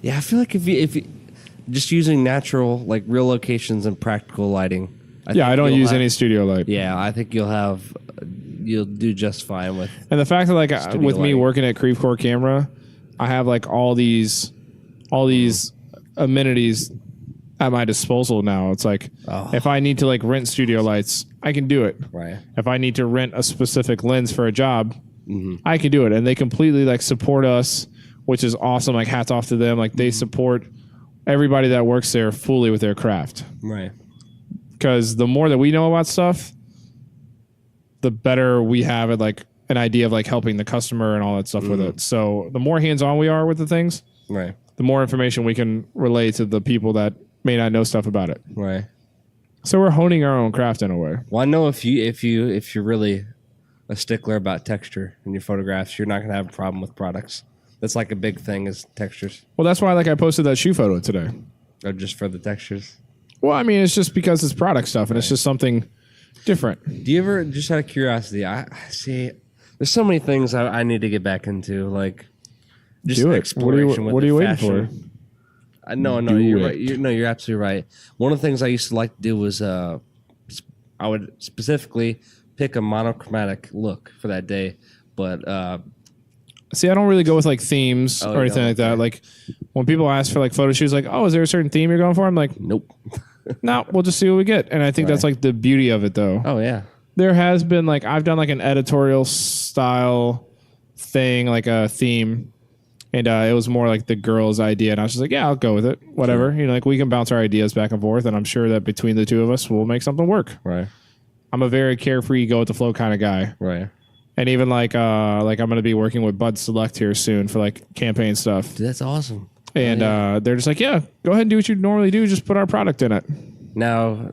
Yeah, I feel like if you just using natural, like real locations and practical lighting. I don't use any studio light. Yeah, I think you'll do just fine with. And the fact that like with me lighting. working at Creve Coeur Camera, I have like all these amenities at my disposal now. It's like if I need to like rent studio lights, I can do it. Right. If I need to rent a specific lens for a job, I can do it. And they completely like support us, which is awesome. Like hats off to them. Like they support everybody that works there fully with their craft. Right. Because the more that we know about stuff, the better we have at like an idea of like helping the customer and all that stuff with it. So the more hands-on we are with the things, right, the more information we can relay to the people that may not know stuff about it. Right. So we're honing our own craft in a way. Well, I know if you're really a stickler about texture in your photographs, you're not going to have a problem with products. That's like a big thing is textures. Well, that's why like I posted that shoe photo today. Or just for the textures. Well, I mean, it's just because it's product stuff and it's just something different. Do you ever, just out of curiosity, I see, there's so many things I need to get back into, like just exploration with what are you waiting fashion. for? No, you're right. You're absolutely right. One of the things I used to like to do was I would specifically pick a monochromatic look for that day, but see, I don't really go with like themes or anything like that. Like when people ask for like photo shoots, like, oh, is there a certain theme you're going for? I'm like, nope. No, we'll just see what we get. And I think that's like the beauty of it, though. Oh yeah. There has been like I've done like an editorial style thing, like a theme, and it was more like the girl's idea, and I was just like, yeah, I'll go with it, whatever. Sure. You know, like we can bounce our ideas back and forth, and I'm sure that between the two of us, we'll make something work. Right. I'm a very carefree, go with the flow kind of guy. Right. And even like I'm going to be working with Bud Select here soon for like campaign stuff. Dude, that's awesome. And they're just like, yeah, go ahead and do what you normally do. Just put our product in it. Now,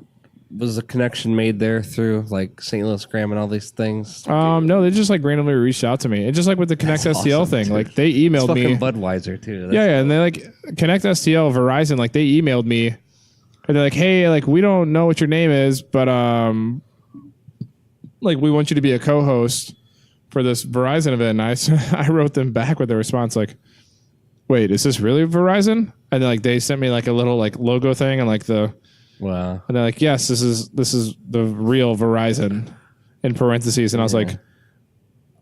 was a connection made there through like St. Louis Graham and all these things? No, they just like randomly reached out to me. And just like with the Connect STL thing, dude. Like they emailed me. Budweiser too. Yeah, and they like Connect STL, Verizon, like they emailed me. And they're like, hey, like we don't know what your name is, but like we want you to be a co-host for this Verizon event. And I wrote them back with a response like, wait, is this really Verizon? And then like they sent me like a little like logo thing and like the wow. And they're like, yes, this is the real Verizon in parentheses. And I was like,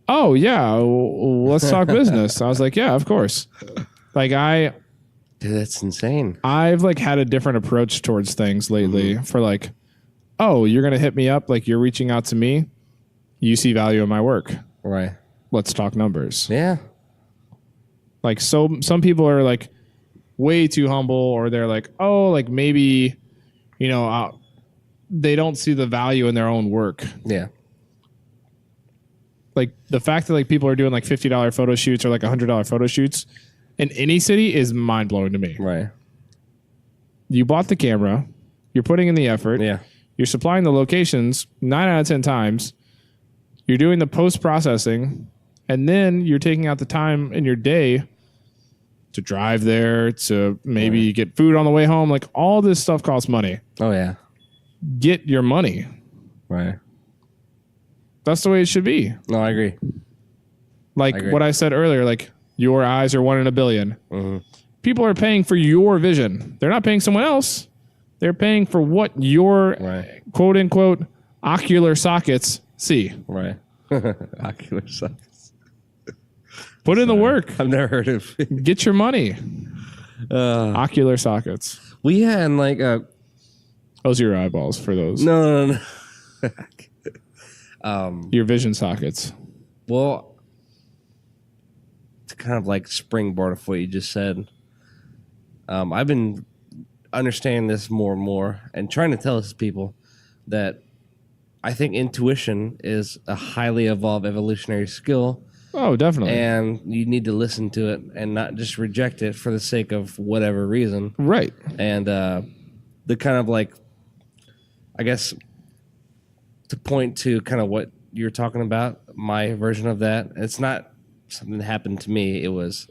oh yeah, let's talk business. I was like, yeah, of course. Like dude, that's insane. I've like had a different approach towards things lately for like, oh, you're going to hit me up. Like you're reaching out to me. You see value in my work. Right. Let's talk numbers. Yeah. Like, so some people are like way too humble, or they're like, oh, like maybe, you know, they don't see the value in their own work. Yeah. Like the fact that like people are doing like $50 photo shoots or like $100 photo shoots in any city is mind blowing to me. Right. You bought the camera, you're putting in the effort. Yeah. You're supplying the locations 9 out of 10 times. You're doing the post processing. And then you're taking out the time in your day to drive there, to maybe get food on the way home. Like all this stuff costs money. Oh, yeah. Get your money. Right. That's the way it should be. No, I agree. Like what I said earlier, like your eyes are 1 in a billion. Mm-hmm. People are paying for your vision. They're not paying someone else. They're paying for what your quote unquote ocular sockets see. Right. Ocular sockets. Put in the work. I've never heard of it. Get your money. Ocular sockets. We had like those are your eyeballs for those. No. Your vision sockets. Well, to kind of like springboard of what you just said, I've been understanding this more and more and trying to tell this to people that I think intuition is a highly evolved evolutionary skill. Oh, definitely. And you need to listen to it and not just reject it for the sake of whatever reason. Right. And the kind of like, I guess, to point to kind of what you're talking about, my version of that, it's not something that happened to me. I was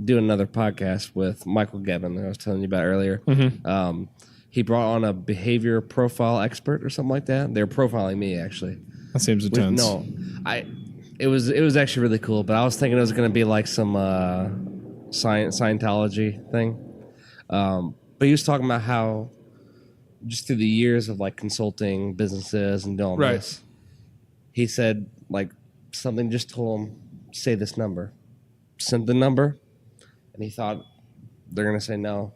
doing another podcast with Michael Gevin that I was telling you about earlier. Mm-hmm. He brought on a behavior profile expert or something like that. They're profiling me, actually. That seems intense. It was actually really cool, but I was thinking it was going to be like some Scientology thing. But he was talking about how just through the years of like consulting businesses and doing Right. this, he said like something just told him, say this number. Sent the number, and he thought they're going to say no.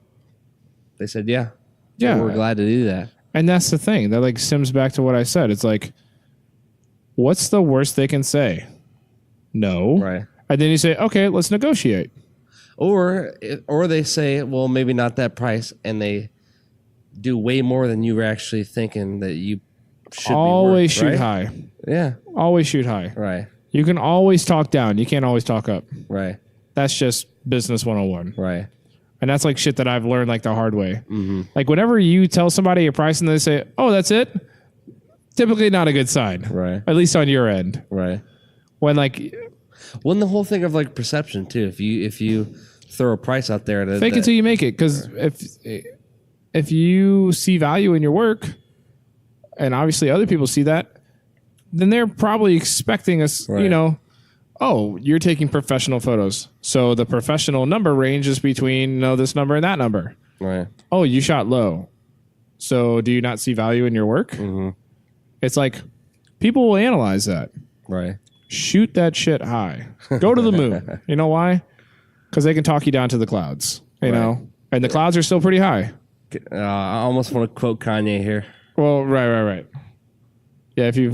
They said, yeah. Yeah. So we're glad to do that. And that's the thing. That like stems back to what I said. It's like, what's the worst they can say? No. Right. And then you say, okay, let's negotiate. Or they say, well, maybe not that price, and they do way more than you were actually thinking that you should Always be worth, shoot right? high. Yeah. Always shoot high. Right. You can always talk down. You can't always talk up. Right. That's just business 101. Right. And that's like shit that I've learned like the hard way. Mm-hmm. Like whenever you tell somebody a price and they say, oh, that's it, typically not a good sign. Right. At least on your end. Right. When like... Well, and the whole thing of like perception too. If you throw a price out there, fake it till you make it. Because if you see value in your work, and obviously other people see that, then they're probably expecting us, right. you know, oh, you're taking professional photos. So the professional number ranges between, you know, this number and that number. Right. Oh, you shot low. So do you not see value in your work? Mm-hmm. It's like people will analyze that. Right. Shoot that shit high. Go to the moon. You know why? Because they can talk you down to the clouds, you know? And the clouds are still pretty high. I almost want to quote Kanye here. Well, right. Yeah, if you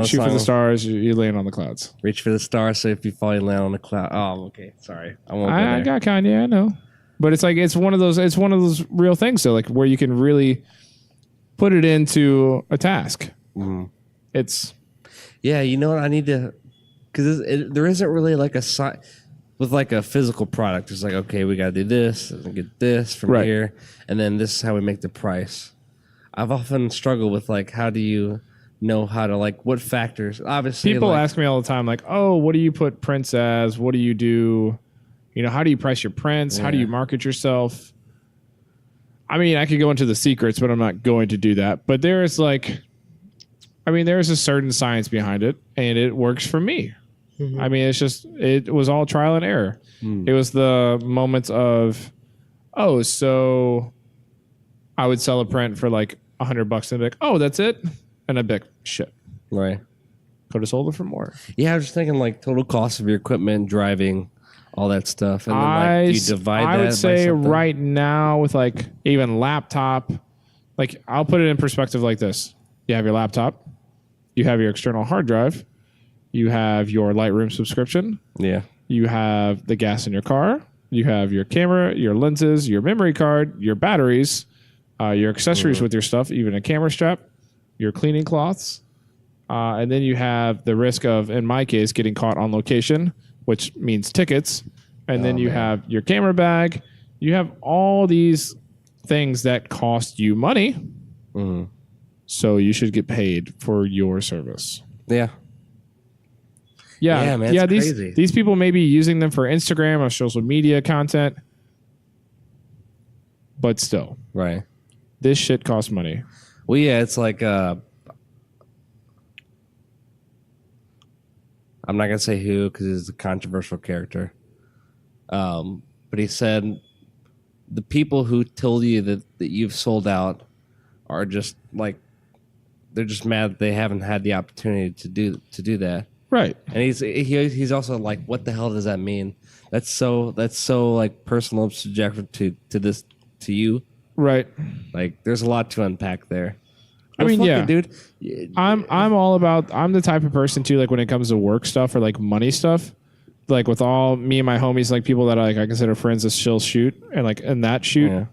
shoot for the stars, you land on the clouds. Reach for the stars, so if you fall, you land on the cloud. Oh, okay. Sorry, I won't. I got Kanye, I know, but it's like it's one of those real things. So like where you can really put it into a task. Mm-hmm. It's you know what I need to, because there isn't really like a sign with like a physical product. It's like, okay, we got to do this and get this from here, and then this is how we make the price. I've often struggled with like, how do you know how to like what factors? Obviously, people like, ask me all the time, like, oh, what do you put prints as? What do you do? You know, how do you price your prints? How do you market yourself? I mean, I could go into the secrets, but I'm not going to do that. But there's like, I mean, there's a certain science behind it, and it works for me. Mm-hmm. I mean, it was all trial and error. It was the moments of, oh, so I would sell a print for like $100 and be like, oh, that's it? And I'd be like, shit. Right. Could have sold it for more. Yeah, I was just thinking like total cost of your equipment, driving, all that stuff. And then like you divide that I would by say something. right now with like even laptop, like I'll put it in perspective like this. You have your laptop, you have your external hard drive, you have your Lightroom subscription. Yeah. You have the gas in your car, you have your camera, your lenses, your memory card, your batteries, your accessories with your stuff, even a camera strap, your cleaning cloths, and then you have the risk of, in my case, getting caught on location, which means tickets, and then you have your camera bag. You have all these things that cost you money, so you should get paid for your service. Yeah. Yeah, man, it's crazy. These people may be using them for Instagram or social media content, but still, right. This shit costs money. Well, yeah, it's like I'm not gonna say who because he's a controversial character. But he said the people who told you that you've sold out are just like they're just mad that they haven't had the opportunity to do that. Right. And he's also like, what the hell does that mean? That's so like personal and subjective to you. Right. Like there's a lot to unpack there. I mean, yeah, dude. I'm the type of person too, like when it comes to work stuff or like money stuff, like with all me and my homies, like people that I consider friends that still shoot and like in that shoot,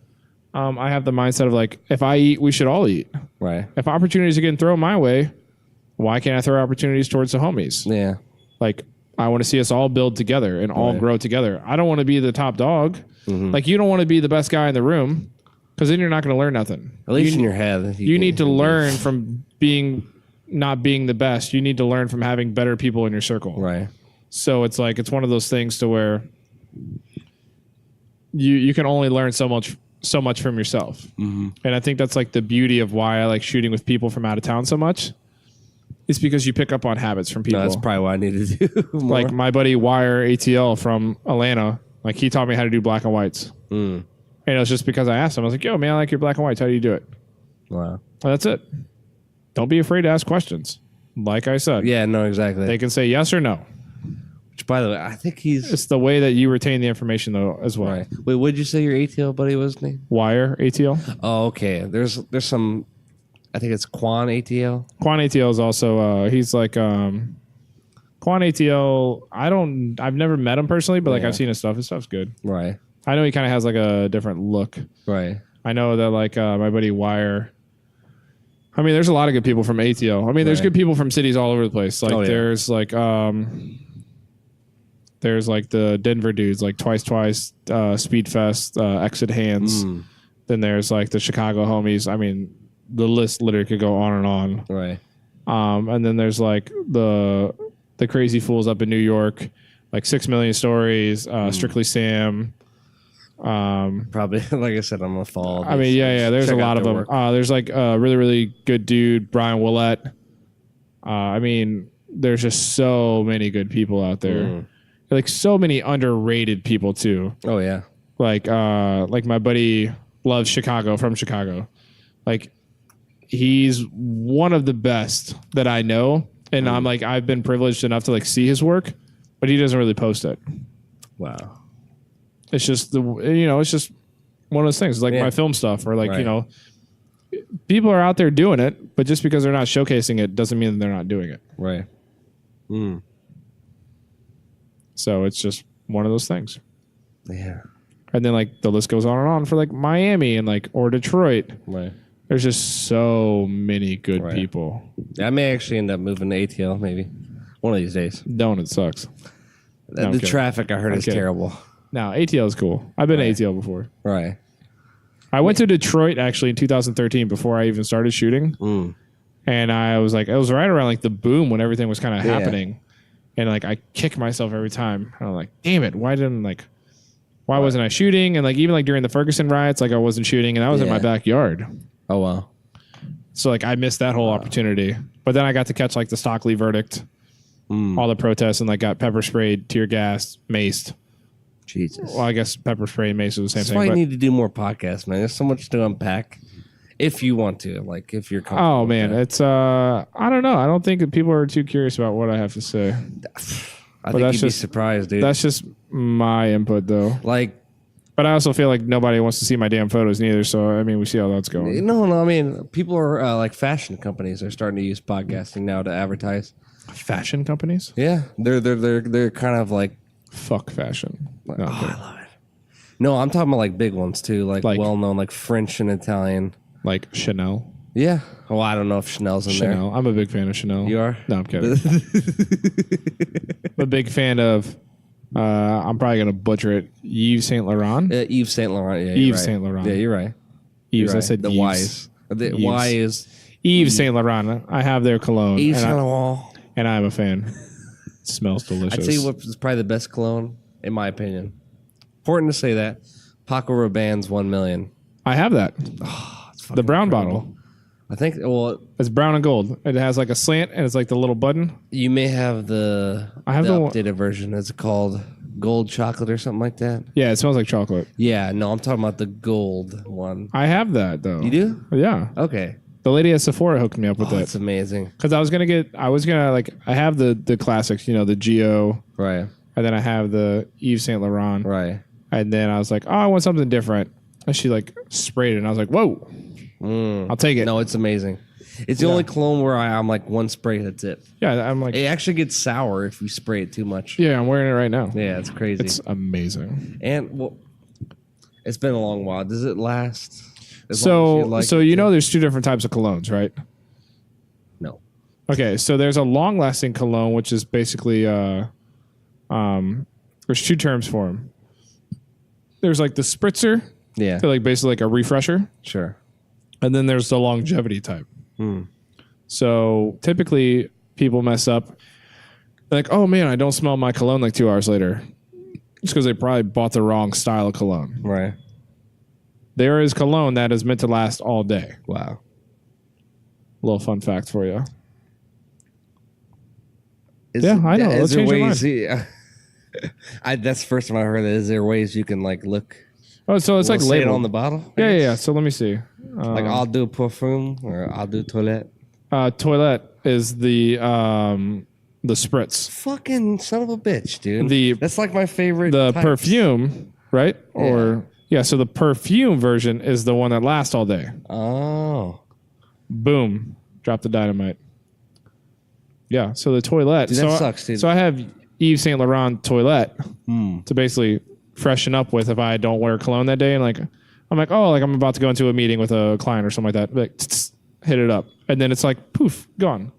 I have the mindset of like, if I eat, we should all eat. Right. If opportunities are getting thrown my way, why can't I throw opportunities towards the homies? Yeah. Like I want to see us all build together and all grow together. I don't want to be the top dog. Mm-hmm. Like you don't want to be the best guy in the room because then you're not going to learn nothing. At least in your head. You need to learn from not being the best. You need to learn from having better people in your circle. Right. So it's like, it's one of those things to where you can only learn so much from yourself. Mm-hmm. And I think that's like the beauty of why I like shooting with people from out of town so much. It's because you pick up on habits from people. No, that's probably what I need to do more. Like my buddy Wire ATL from Atlanta, Like he taught me how to do black and whites. Mm. And it was just because I asked him. I was like, yo, man, I like your black and whites. How do you do it? Wow. Well, that's it. Don't be afraid to ask questions. Like I said. Yeah, no, exactly. They can say yes or no. Which, by the way, I think he's... It's the way that you retain the information, though, as well. Right. Wait, what did you say your ATL buddy was named? Wire ATL. Oh, okay. There's some... I think it's Quan ATL. Quan ATL is also... he's like... Quan ATL, I've never met him personally, but like I've seen his stuff. His stuff's good. Right. I know he kind of has like a different look. Right. I know that like my buddy Wire... I mean, there's a lot of good people from ATL. I mean, there's good people from cities all over the place. Like there's like the Denver dudes, like Twice, Speedfest, Exit Hands. Then there's like the Chicago homies. I mean, the list literally could go on and on. Right. And then there's like the crazy fools up in New York, like 6 Million Stories, Strictly Sam. Probably, like I said, I'm gonna follow. I mean, yeah. There's a lot of them. There's like a really, really good dude, Brian Willett. I mean, there's just so many good people out there. Like so many underrated people too. Oh yeah. Like my buddy loves Chicago, from Chicago. Like he's one of the best that I know, and I'm like I've been privileged enough to like see his work, but he doesn't really post it. Wow. It's just it's just one of those things. It's like my film stuff, or like people are out there doing it, but just because they're not showcasing it doesn't mean that they're not doing it. Right. So it's just one of those things. Yeah. And then like the list goes on and on for like Miami and like or Detroit. Right. There's just so many good people. I may actually end up moving to ATL maybe one of these days. Don't, it sucks. The traffic I heard is terrible. No, ATL is cool. I've been to ATL before. Right. I went to Detroit actually in 2013 before I even started shooting. And I was like, it was right around like the boom when everything was kind of happening. And like I kick myself every time. I'm like, damn it, why wasn't I shooting? And like even like during the Ferguson riots, like I wasn't shooting, and I was in my backyard. Oh wow. So like I missed that whole opportunity. But then I got to catch like the Stockley verdict, all the protests, and like got pepper sprayed, tear gassed, maced. Jesus. Well, I guess pepper spray and mace are the same That's thing. why you need to do more podcasts, man. There's so much to unpack. If you want to, like, if you're comfortable. Oh man, it's I don't know. I don't think that people are too curious about what I have to say. I think you'd be surprised, dude. That's just my input, though. Like, but I also feel like nobody wants to see my damn photos neither. So I mean, we see how that's going. No. I mean, people are like fashion companies are starting to use podcasting now to advertise. Fashion companies? Yeah, they're kind of like fuck fashion. No, I love it. No, I'm talking about like big ones too, like well-known, like French and Italian. Like Chanel. Yeah. Well, I don't know if Chanel's in there. Chanel. I'm a big fan of Chanel. You are? No, I'm kidding. I'm a big fan of. I'm probably gonna butcher it. Yves Saint Laurent. Yves Saint Laurent. Yeah, Yves Saint Laurent. Yeah, you're right. Yves. I said the Yves. Y is. The Y is Yves Saint Laurent. I have their cologne. Yves Saint Laurent. And I'm a fan. It smells delicious. I'd tell you what is probably the best cologne, in my opinion. Important to say that. Paco Rabanne's 1 million. I have that. Oh, it's the brown incredible. bottle. I think, well... It's brown and gold. It has like a slant, and it's like the little button. You may have the updated version. Is it called gold chocolate or something like that? Yeah, it smells like chocolate. Yeah, no, I'm talking about the gold one. I have that, though. You do? Yeah. Okay. The lady at Sephora hooked me up with it. That's amazing. Because I was gonna I have the classics, the Geo. Right. And then I have the Yves Saint Laurent. Right. And then I was like, oh, I want something different. And she like sprayed it, and I was like, whoa. I'll take it. No, it's amazing. It's the only cologne where I'm like one spray, that's it. Yeah, I'm like... It actually gets sour if you spray it too much. Yeah, I'm wearing it right now. Yeah, it's crazy. It's amazing. And, well, it's been a long while. Does it last? So there's two different types of colognes, right? No. Okay, so there's a long-lasting cologne, which is basically... there's two terms for them. There's like the spritzer. Yeah. They're like basically like a refresher. Sure. And then there's the longevity type. So typically people mess up. They're like, oh man, I don't smell my cologne like 2 hours later. It's because they probably bought the wrong style of cologne. Right. There is cologne that is meant to last all day. Wow. Little fun fact for you. I know. Let's change your mind. That's the first time I heard that. Is there ways you can like look? Oh, so it's like say it labeled on the bottle? Yeah. So let me see. Like I'll do perfume or I'll do toilette. Toilette is the spritz. Fucking son of a bitch, dude. That's like my favorite. The types. perfume, right? Or so the perfume version is the one that lasts all day. Oh. Boom. Drop the dynamite. Yeah. So the toilette. Dude, that sucks, dude. So I have Yves Saint Laurent toilette to basically freshen up with if I don't wear cologne that day, and like I'm like, oh, like I'm about to go into a meeting with a client or something like that. Like hit it up, and then it's like poof, gone.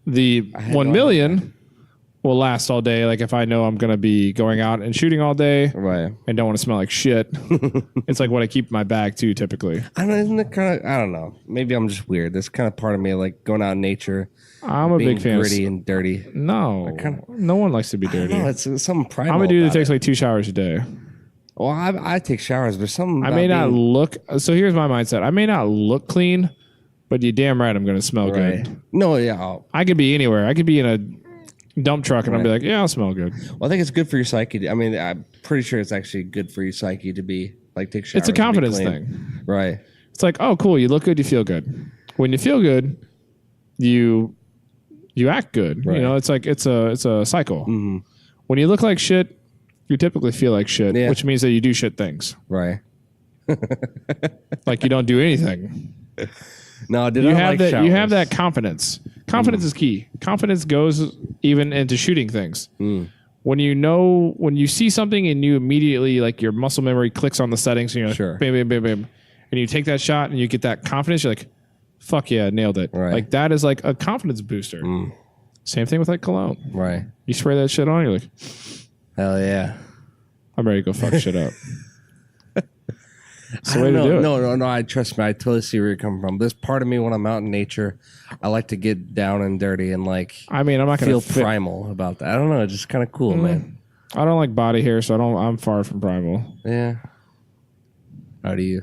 The 1 million will last all day. Like if I know I'm gonna be going out and shooting all day, right, and don't want to smell like shit, it's like what I keep in my bag too. Typically, I don't know. Isn't it kind of? I don't know. Maybe I'm just weird. There's kind of part of me like going out in nature. I'm a being big fan. Gritty and dirty. No, no one likes to be dirty. No, it's something primal. I'm a dude that takes like 2 showers a day. Well, I take showers, but some. I may not look. So here's my mindset. I may not look clean, but you damn right I'm going to smell good. No, yeah. I could be anywhere. I could be in a dump truck and I'll be like, yeah, I'll smell good. Well, I think it's good for your psyche. I mean, I'm pretty sure it's actually good for your psyche to be like take showers. It's a confidence thing, right? It's like, oh, cool. You look good. You feel good. When you feel good, you act good. Right. You know, it's like it's a cycle. Mm-hmm. When you look like shit, you typically feel like shit, Yeah. which means that you do shit things. Right. Like you don't do anything. No, You have that. You have that confidence. Confidence is key. Confidence goes even into shooting things. When you see something and you immediately like your muscle memory clicks on the settings, and you're like, Sure. bam, bam, bam, bam, and you take that shot and you get that confidence. You're like, fuck yeah, nailed it. Right. Like that is like a confidence booster. Same thing with like cologne. Right. You spray that shit on, you're like, Hell yeah. I'm ready to go fuck shit up. It's the I way don't to do know. it. No. I trust me. I totally see where you're coming from. There's part of me when I'm out in nature, I like to get down and dirty and like I mean, I'm not feel gonna primal about that. I don't know. It's just kind of cool, man. I don't like body hair, so I'm far from primal. Yeah. How do you?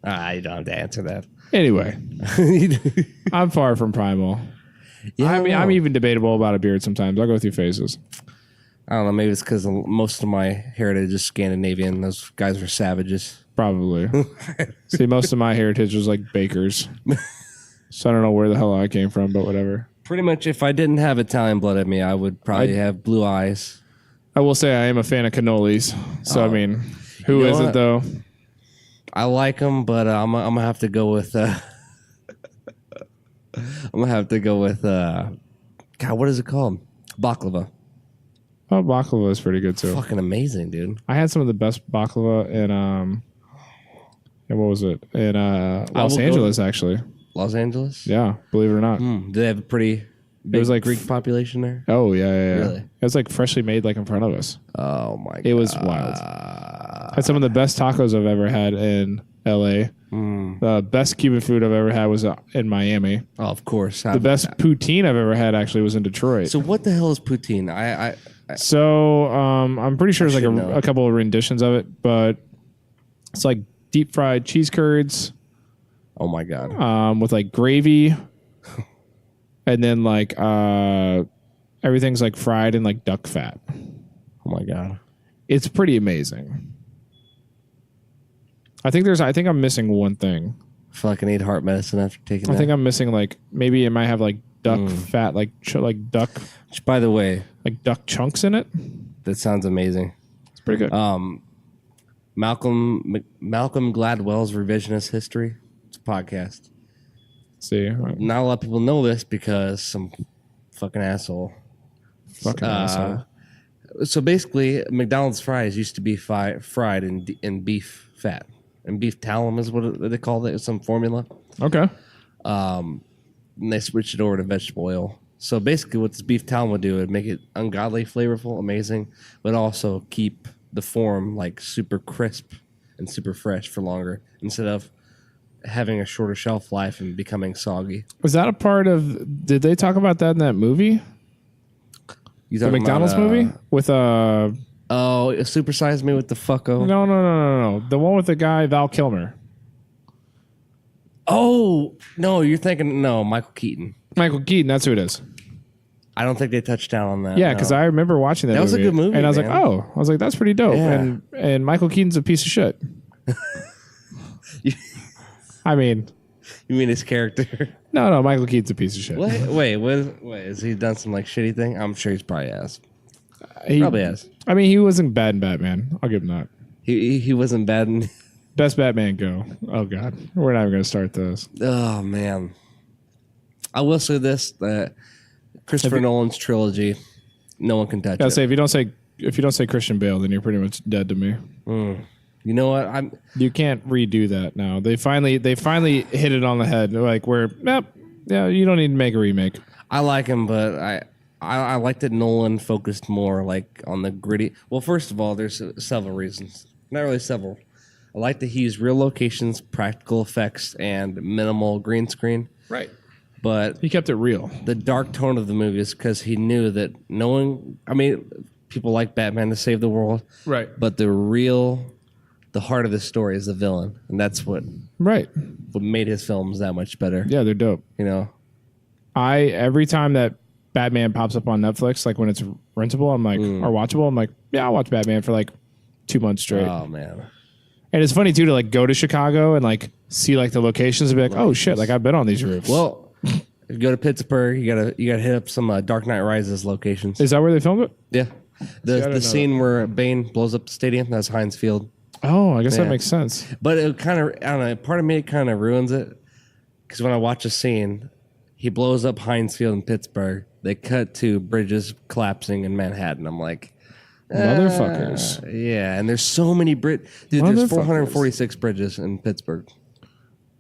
You don't have to answer that. Anyway, I'm far from primal. Yeah, I mean, I'm even debatable about a beard sometimes. I'll go through phases. I don't know. Maybe it's because most of my heritage is Scandinavian. Those guys were savages. Probably. See, most of my heritage was like bakers. So I don't know where the hell I came from, but whatever. Pretty much, if I didn't have Italian blood in me, I would probably have blue eyes. I will say I am a fan of cannolis. So, I mean, who You know isn't what? though? I like them, but I'm gonna have to go with. I'm gonna have to go with. God, what is it called? Baklava. Oh, baklava is pretty good too. Fucking amazing, dude. I had some of the best baklava in what was it? In Los Angeles, actually. Los Angeles? Yeah, believe it or not. Do they have a pretty big was like Greek population there? Oh yeah. Really? It was like freshly made, like in front of us. Oh my god. It was wild. Had some of the best tacos I've ever had in LA. The best Cuban food I've ever had was in Miami. Oh, of course. The best poutine I've ever had actually was in Detroit. So what the hell is poutine? I'm pretty sure there's like a couple of renditions of it, but it's like deep fried cheese curds. Oh my god. With like gravy, and then like everything's like fried in like duck fat. Oh my god. It's pretty amazing. I think I'm missing one thing. Fucking eat heart medicine after taking that. I think I'm missing like maybe it might have like duck fat, like duck. Which, by the way, like duck chunks in it. that sounds amazing. It's pretty good. Malcolm Gladwell's Revisionist History. It's a podcast. See, Not a lot of people know this because some fucking asshole. asshole. So basically, McDonald's fries used to be fried in beef fat. And beef talum is what they call it. It's some formula. Okay. And they switched it over to vegetable oil. So basically what this beef talum would do would make it ungodly flavorful, amazing, but also keep the form like super crisp and super fresh for longer instead of having a shorter shelf life and becoming soggy. Was that a part of? Did they talk about that in that movie? The McDonald's movie with Oh, Supersize Me with the fucko. No. The one with the guy Val Kilmer. Oh no, you're thinking Michael Keaton. Michael Keaton. That's who it is. I don't think they touched down on that. Yeah, because no. I remember watching that. That was a good movie, and I was man. like, oh, that's pretty dope. Yeah. And Michael Keaton's a piece of shit. I mean, You mean his character? no, Michael Keaton's a piece of shit. Wait, has he done some like shitty thing? I'm sure he's probably has. He Probably has. I mean, he wasn't bad in Batman. I'll give him that. He wasn't bad in. Best Batman go. Oh God, we're not even going to start this. Oh man, I will say this: that Christopher Nolan's trilogy, no one can touch I it. say if you don't say Christian Bale, then you're pretty much dead to me. You know what? You can't redo that now. They finally hit it on the head. They're like, yeah, you don't need to make a remake. I like him, but I like that Nolan focused more like on the gritty. Well, first of all, there's several reasons. Not really several. I like that he used real locations, practical effects, and minimal green screen. Right. But He kept it real. the dark tone of the movie is because he knew that people like Batman to save the world, Right. but the heart of the story is the villain, and that's what Right. made his films that much better. Yeah, they're dope. You know, Every time that Batman pops up on Netflix, like when it's rentable, I'm like, or watchable, I'm like, yeah, I'll watch Batman for like 2 months straight. oh man, And it's funny too to like go to Chicago and like see like the locations and be like, oh shit, like I've been on these roofs. well, if you go to Pittsburgh, you gotta hit up some Dark Knight Rises locations. Is that where they filmed it? Yeah, I didn't know the scene where Bane blows up the stadium, that's Heinz Field. Oh, I guess that Yeah. makes sense. But it kind of, I don't know, part of me kind of ruins it because when I watch a scene, he blows up Heinz Field in Pittsburgh. They cut to bridges collapsing in Manhattan. I'm like, Motherfuckers. yeah, and there's so many Dude, there's Motherfuckers. 446 bridges in Pittsburgh.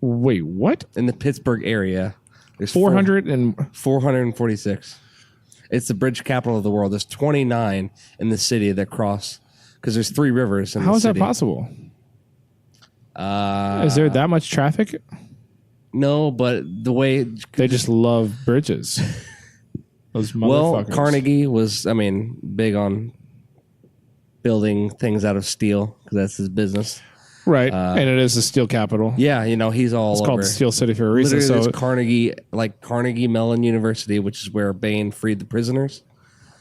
Wait, what? In the Pittsburgh area, there's 400 and 446. It's the bridge capital of the world. There's 29 in the city that cross because there's 3 rivers in how the is that city. possible? Is there that much traffic? No, but the way They just love bridges. Those well, motherfuckers. Carnegie was, big on building things out of steel because that's his business. Right. And it is the steel capital. Yeah, he's all It's over. called Steel City for a reason. Literally, So there's Carnegie Mellon University, which is where Bane freed the prisoners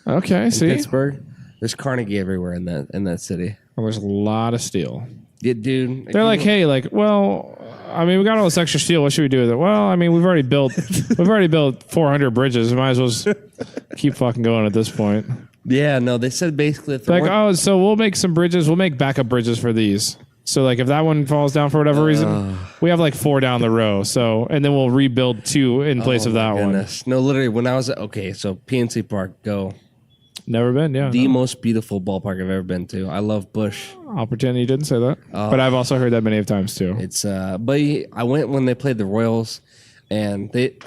okay, in see, Pittsburgh. There's Carnegie everywhere in that city. well, there's a lot of steel. Yeah, dude. They're like, hey, like, well, I mean, we got all this extra steel. What should we do with it? Well, I mean, we've already built 400 bridges. We might as well just keep fucking going at this point. yeah, no, they said basically if Like, oh, so we'll make some bridges. We'll make backup bridges for these. So, like, if that one falls down for whatever reason, we have like 4 down the row. So, and then we'll rebuild 2 in place of that one. No, literally, when I was so PNC Park, go. Never been, yeah. The no. most beautiful ballpark I've ever been to. I love Busch. I'll pretend you didn't say that. But I've also heard that many of times too. It's but I went when they played the Royals, and they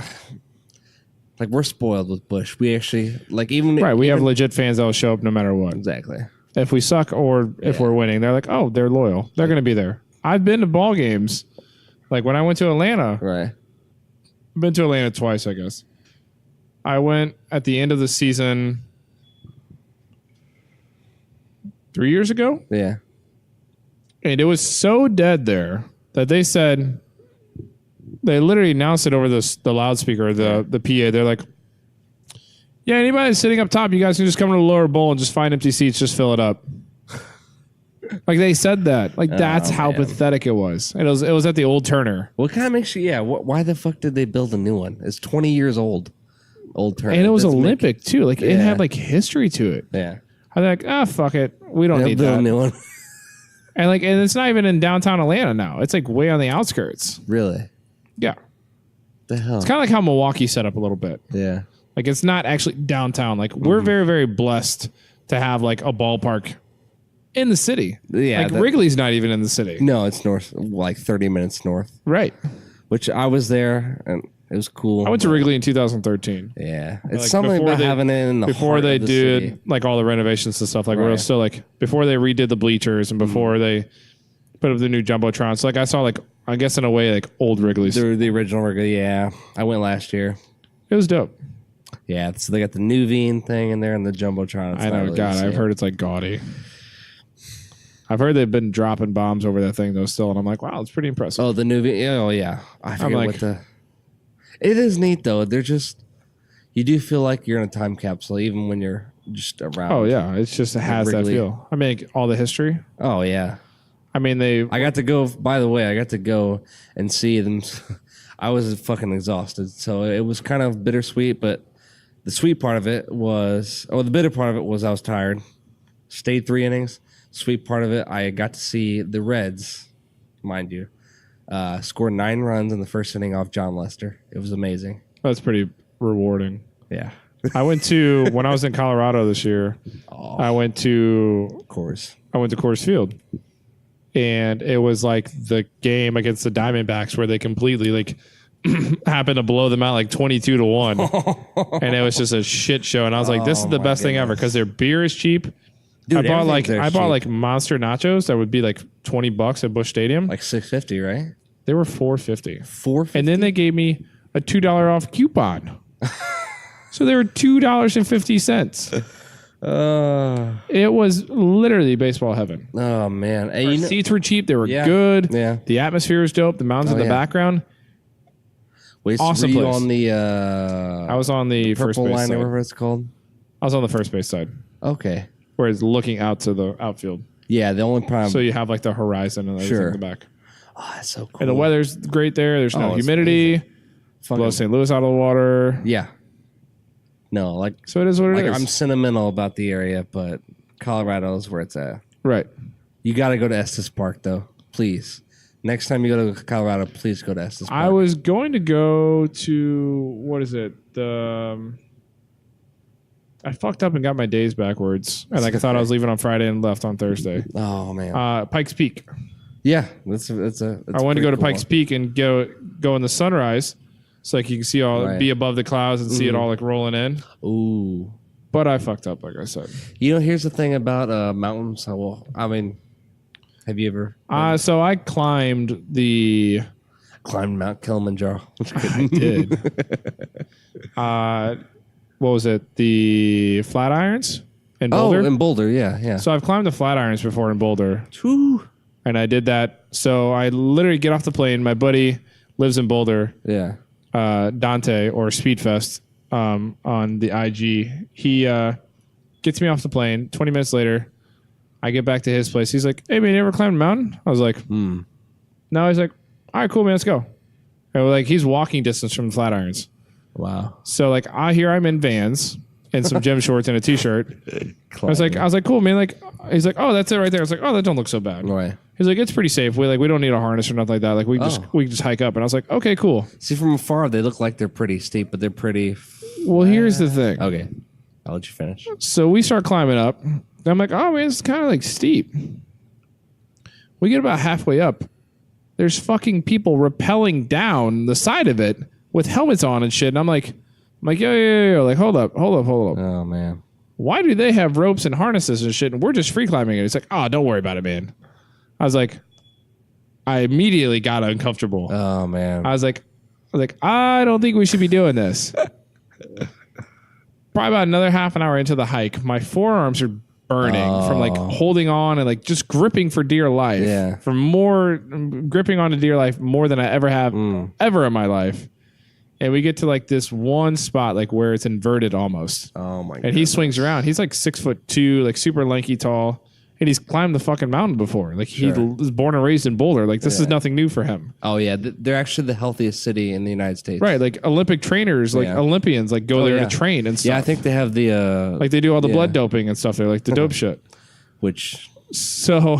like we're spoiled with Busch. We actually even Right, we have legit fans that will show up no matter what. exactly. If we suck or if we're winning, they're like, oh, they're loyal. They're going to be there. I've been to ball games. Like when I went to Atlanta, Right. I've been to Atlanta twice, I guess. I went at the end of the season 3 years ago, Yeah. and it was so dead there that they said they literally announced it over the loudspeaker, the PA. They're like, yeah, anybody that's sitting up top, you guys can just come to the lower bowl and just find empty seats, just fill it up. Like they said that. Like that's how man. pathetic it was. And it was at the old Turner. What kind of makes you? Yeah. Why the fuck did they build a new one? It's 20 years old. Old Turner. And it was Doesn't make- Olympic too. Like it Yeah. had like history to it. Yeah. I was like, fuck it. We don't They'll need build that. a new one. And it's not even in downtown Atlanta now. It's like way on the outskirts. Really? Yeah. The hell? It's kind of like how Milwaukee set up a little bit. Yeah. Like it's not actually downtown. Like we're very, very blessed to have like a ballpark in the city. Yeah, Like that- Wrigley's not even in the city. No, it's north, like 30 minutes north. Right. Which I was there and it was cool. I went to Wrigley in 2013. Yeah, it's Like, something before about they- having it in the Before heart they of the did city. like all the renovations and stuff, like where it was Right. still like before they redid the bleachers and before they put up the new jumbotron. So like I saw like I guess in a way like old Wrigley's. The original Wrigley. Yeah, I went last year. It was dope. Yeah, so they got the Nuveen thing in there and the jumbotron. It's I not know, really God, the I've same. heard it's like gaudy. I've heard they've been dropping bombs over that thing though still, and I'm like, wow, it's pretty impressive. Oh, the Nuveen. Oh, yeah. I forget like- what the. It is neat though. They're just. You do feel like you're in a time capsule, even when you're just around. Oh yeah, it's just it has that Wrigley. feel. I mean, all the history. Oh yeah. I mean, I got to go. By the way, I got to go and see them. I was fucking exhausted, so it was kind of bittersweet. But the sweet part of it was, the bitter part of it was I was tired. Stayed 3 innings. Sweet part of it, I got to see the Reds, mind you, score 9 runs in the first inning off John Lester. It was amazing. That's pretty rewarding. Yeah, I went to when I was in Colorado this year. I went to Coors Field, and it was like the game against the Diamondbacks where they completely like happened to blow them out like 22-1, and it was just a shit show. And I was like, "This is the best thing ever," because their beer is cheap. Dude, I bought like monster nachos that would be like $20 at Busch Stadium. like $6.50, right? They were $4.50. $4.50. And then they gave me a $2 off coupon. So they were $2.50. It was literally baseball heaven. Oh man, hey, Our seats were cheap. They were good. Yeah. The atmosphere was dope. The mountains in the background. Wait, awesome were you place. on the I was on the first purple base line side. or whatever it's called? I was on the first base side, Okay. where it's looking out to the outfield. Yeah, the only problem. So you have like the horizon and everything Sure. in the back. Oh, that's so cool. And the weather's great there. There's no it's humidity. Fucking- Blow St. Louis out of the water. Yeah. No, like So it is what it is. I'm sentimental about the area, but Colorado is where it's at. Right. You got to go to Estes Park, though. Please. Next time you go to Colorado, please go to Estes Park. I was going to go to, what is it? I fucked up and got my days backwards. And like I thought I was leaving on Friday and left on Thursday. Oh, man. Pikes Peak. Yeah. I I wanted to go to Pikes Peak and go in the sunrise. So like you can see be above the clouds and see it all like rolling in. Ooh. But I fucked up, like I said. You know, here's the thing about mountains. Well, I mean, have you ever So I climbed climbed Mount Kilimanjaro? I did. What was it? The Flatirons in Boulder? Oh, in Boulder, yeah. So I've climbed the Flatirons before in Boulder. Whew. And I did that. So I literally get off the plane. My buddy lives in Boulder, Yeah. Dante or Speedfest on the IG. He gets me off the plane. 20 minutes later, I get back to his place. He's like, "Hey, man, you ever climbed a mountain?" I was like, No. He's like, "All right, cool, man, let's go." And like he's walking distance from the Flatirons. Wow. So like I'm in Vans and some gym shorts and a t-shirt. I was like, cool, man. Like, he's like, "Oh, that's it right there." I was like, "Oh, that don't look so bad." Right. He's like, "It's pretty safe. We don't need a harness or nothing like that. Like we can just hike up." And I was like, "Okay, cool." See, from afar, they look like they're pretty steep, but they're pretty. Well, here's the thing. Okay. I'll let you finish. So we start climbing up. I'm like, "Oh man, it's kind of like steep." We get about halfway up. There's fucking people rappelling down the side of it with helmets on and shit. And I'm like, yo, like hold up. Oh man. Why do they have ropes and harnesses and shit? And we're just free climbing it. He's like, "Oh, don't worry about it, man." I was like, I immediately got uncomfortable. Oh man. I was like, I don't think we should be doing this. Probably about another half an hour into the hike, my forearms are burning from like holding on and like just gripping for dear life. Yeah. From gripping on to dear life more than I ever have ever in my life. And we get to like this one spot like where it's inverted almost. Oh my god. And he swings around. He's like 6'2", like super lanky tall. And he's climbed the fucking mountain before. Like he was born and raised in Boulder. Like this is nothing new for him. Oh yeah, they're actually the healthiest city in the United States. Right, like Olympic trainers, like Olympians, like go there to train and stuff. Yeah, I think they have the like they do all the blood doping and stuff. They're like the dope shit. which So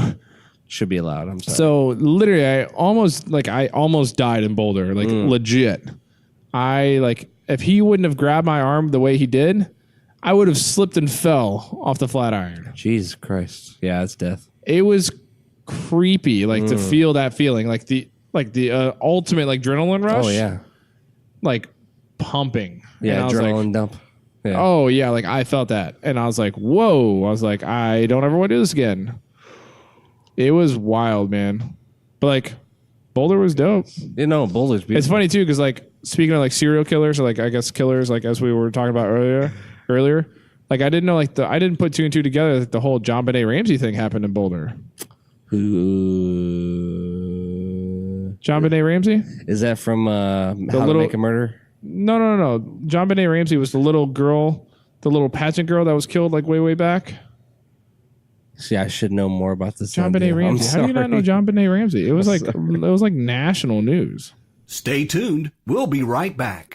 should be allowed. I'm sorry. So literally, I almost died in Boulder, like legit. If he wouldn't have grabbed my arm the way he did, I would have slipped and fell off the Flatiron. Jesus Christ. Yeah, it's death. It was creepy, like to feel that feeling, like the ultimate like adrenaline rush. Oh yeah. Like pumping. Yeah, And I was adrenaline like, dump. Yeah. oh yeah, like I felt that, and I was like, whoa. I was like, I don't ever want to do this again. It was wild, man. But like, Boulder was dope. You know, Boulder's beautiful. It's funny too, because like speaking of like serial killers, or like I guess killers, like as we were talking about earlier, like I didn't know I didn't put two and two together that the whole John Benet Ramsey thing happened in Boulder. Who John Benet Ramsey? is that from? How to Make a Murder? No. John Benet Ramsey was the little girl, the little pageant girl that was killed like way back. See, I should know more about this. John Benet Ramsey. How do you not know John Benet Ramsey? It was like national news. Stay tuned. We'll be right back.